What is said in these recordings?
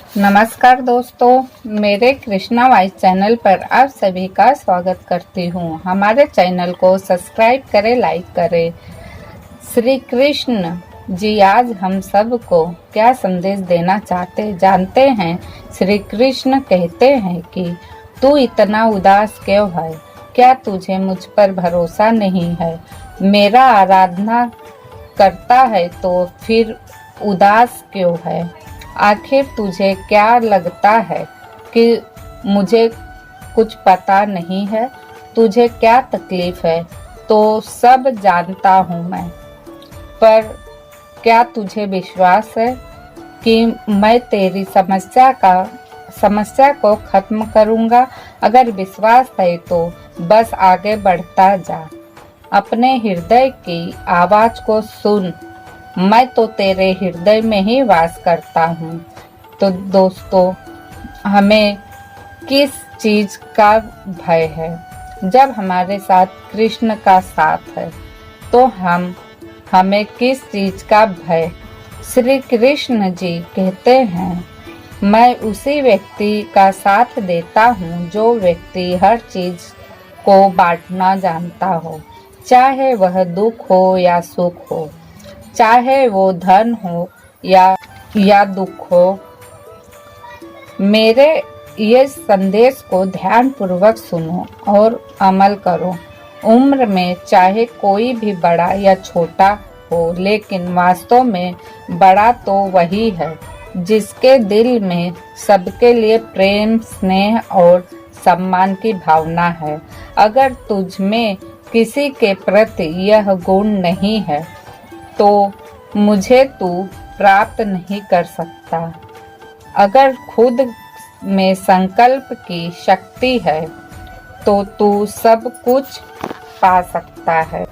नमस्कार दोस्तों, मेरे कृष्णा वाइस चैनल पर आप सभी का स्वागत करती हूँ। हमारे चैनल को सब्सक्राइब करें, लाइक करें। श्री कृष्ण जी आज हम सब को क्या संदेश देना चाहते जानते हैं। श्री कृष्ण कहते हैं कि तू इतना उदास क्यों है? क्या तुझे मुझ पर भरोसा नहीं है? मेरा आराधना करता है तो फिर उदास क्यों है? आखिर तुझे क्या लगता है कि मुझे कुछ पता नहीं है? तुझे क्या तकलीफ है? तो सब जानता हूँ मैं, पर क्या तुझे विश्वास है कि मैं तेरी समस्या को खत्म करूँगा? अगर विश्वास है तो बस आगे बढ़ता जा, अपने हृदय की आवाज़ को सुन। मैं तो तेरे हृदय में ही वास करता हूँ। तो दोस्तों, हमें किस चीज़ का भय है? जब हमारे साथ कृष्ण का साथ है तो हमें किस चीज़ का भय? श्री कृष्ण जी कहते हैं, मैं उसी व्यक्ति का साथ देता हूँ जो व्यक्ति हर चीज़ को बांटना जानता हो, चाहे वह दुख हो या सुख हो, चाहे वो धन हो या दुख हो। मेरे ये संदेश को ध्यान पूर्वक सुनो और अमल करो। उम्र में चाहे कोई भी बड़ा या छोटा हो, लेकिन वास्तव में बड़ा तो वही है जिसके दिल में सबके लिए प्रेम, स्नेह और सम्मान की भावना है। अगर तुझ में किसी के प्रति यह गुण नहीं है तो मुझे तू प्राप्त नहीं कर सकता। अगर खुद में संकल्प की शक्ति है तो तू सब कुछ पा सकता है।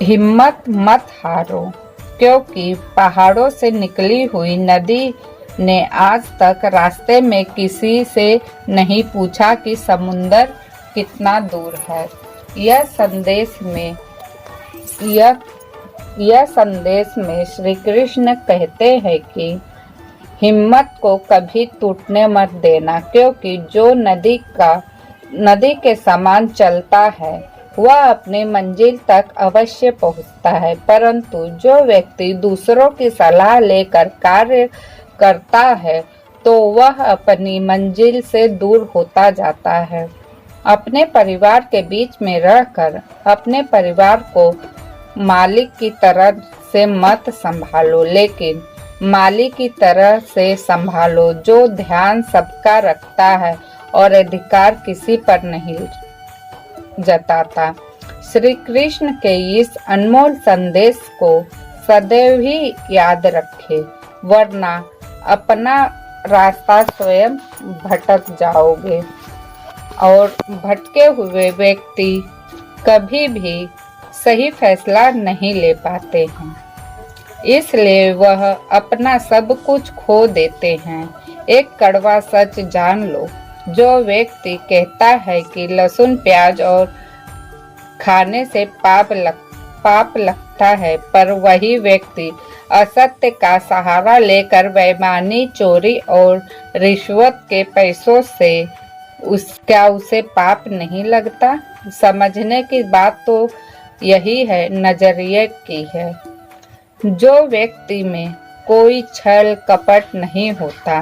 हिम्मत मत हारो, क्योंकि पहाड़ों से निकली हुई नदी ने आज तक रास्ते में किसी से नहीं पूछा कि समुंदर कितना दूर है। यह संदेश में श्री कृष्ण कहते हैं कि हिम्मत को कभी टूटने मत देना, क्योंकि जो नदी के समान चलता है वह अपनी मंजिल तक अवश्य पहुंचता है, परंतु जो व्यक्ति दूसरों की सलाह लेकर कार्य करता है तो वह अपनी मंजिल से दूर होता जाता है। अपने परिवार के बीच में रहकर अपने परिवार को मालिक की तरह से मत संभालो, लेकिन मालिक की तरह से संभालो जो ध्यान सबका रखता है और अधिकार किसी पर नहीं जताता। श्री कृष्ण के इस अनमोल संदेश को सदैव ही याद रखें, वरना अपना रास्ता स्वयं भटक जाओगे और भटके हुए व्यक्ति कभी भी सही फैसला नहीं ले पाते हैं, इसलिए वह अपना सब कुछ खो देते हैं। एक कड़वा सच जान लो, जो व्यक्ति कहता है कि लहसुन प्याज और खाने से पाप लगता है, पर वही व्यक्ति असत्य का सहारा लेकर बेईमानी, चोरी और रिश्वत के पैसों से क्या उसे पाप नहीं लगता? समझने की बात तो यही है, नजरिए की है। जो व्यक्ति में कोई छल कपट नहीं होता,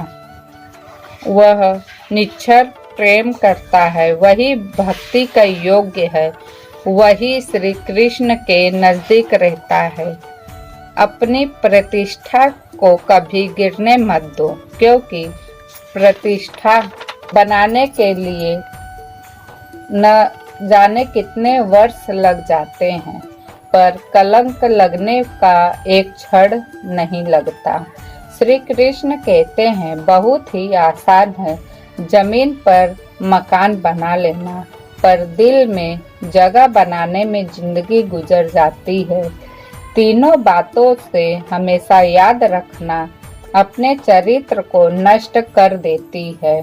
वह निश्चल प्रेम करता है, वही भक्ति का योग्य है, वही श्री कृष्ण के नजदीक रहता है। अपनी प्रतिष्ठा को कभी गिरने मत दो, क्योंकि प्रतिष्ठा बनाने के लिए न जाने कितने वर्ष लग जाते हैं, पर कलंक लगने का एक क्षण नहीं लगता। श्री कृष्ण कहते हैं, बहुत ही आसान है जमीन पर मकान बना लेना, पर दिल में जगह बनाने में जिंदगी गुजर जाती है। तीनों बातों से हमेशा याद रखना अपने चरित्र को नष्ट कर देती है।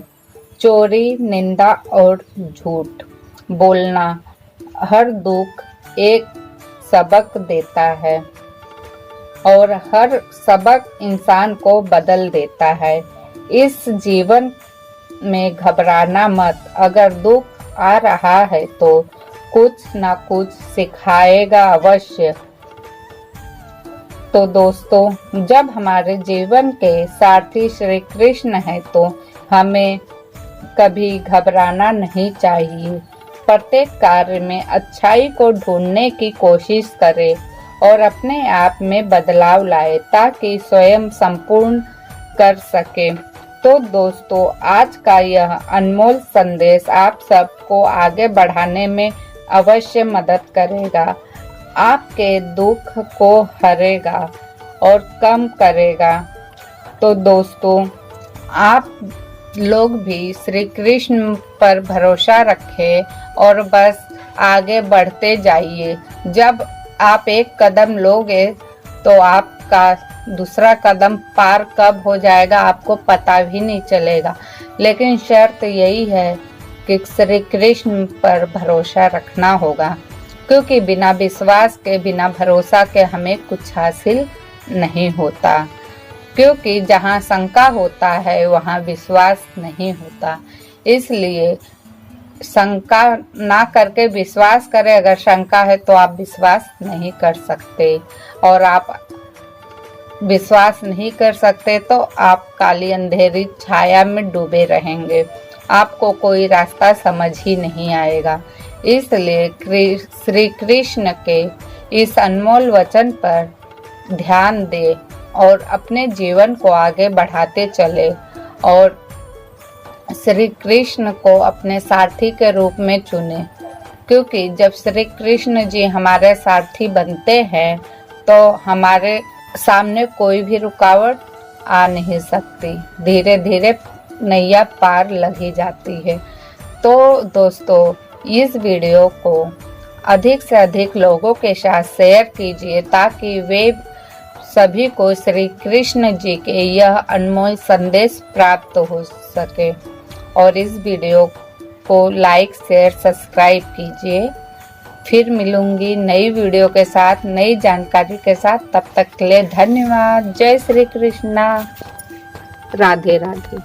चोरी, निंदा और झूठ बोलना, हर दुख एक सबक देता है और हर सबक इंसान को बदल देता है। इस जीवन में घबराना मत। अगर दुख आ रहा है तो कुछ ना कुछ सिखाएगा अवश्य। तो दोस्तों, जब हमारे जीवन के सारथी श्री कृष्ण हैं तो हमें कभी घबराना नहीं चाहिए। प्रत्येक कार्य में अच्छाई को ढूंढने की कोशिश करें और अपने आप में बदलाव लाए ताकि स्वयं संपूर्ण कर सके। तो दोस्तों, आज का यह अनमोल संदेश आप सबको आगे बढ़ाने में अवश्य मदद करेगा, आपके दुख को हरेगा और कम करेगा। तो दोस्तों, आप लोग भी श्री कृष्ण पर भरोसा रखें और बस आगे बढ़ते जाइए। जब आप एक कदम लोगे तो आपका दूसरा कदम पार कब हो जाएगा आपको पता भी नहीं चलेगा। लेकिन शर्त यही है कि श्री कृष्ण पर भरोसा रखना होगा, क्योंकि बिना विश्वास के, बिना भरोसा के हमें कुछ हासिल नहीं होता। क्योंकि जहाँ शंका होता है वहाँ विश्वास नहीं होता। इसलिए शंका ना करके विश्वास करें। अगर शंका है तो आप विश्वास नहीं कर सकते, और आप विश्वास नहीं कर सकते तो आप काली अंधेरी छाया में डूबे रहेंगे, आपको कोई रास्ता समझ ही नहीं आएगा। इसलिए श्री कृष्ण के इस अनमोल वचन पर ध्यान दें और अपने जीवन को आगे बढ़ाते चले और श्री कृष्ण को अपने सारथी के रूप में चुने। क्योंकि जब श्री कृष्ण जी हमारे सारथी बनते हैं तो हमारे सामने कोई भी रुकावट आ नहीं सकती, धीरे धीरे नैया पार लगी जाती है। तो दोस्तों, इस वीडियो को अधिक से अधिक लोगों के साथ शेयर कीजिए ताकि वे सभी को श्री कृष्ण जी के यह अनमोल संदेश प्राप्त हो सके। और इस वीडियो को लाइक, शेयर, सब्सक्राइब कीजिए। फिर मिलूंगी नई वीडियो के साथ, नई जानकारी के साथ। तब तक के लिए धन्यवाद। जय श्री कृष्णा। राधे राधे।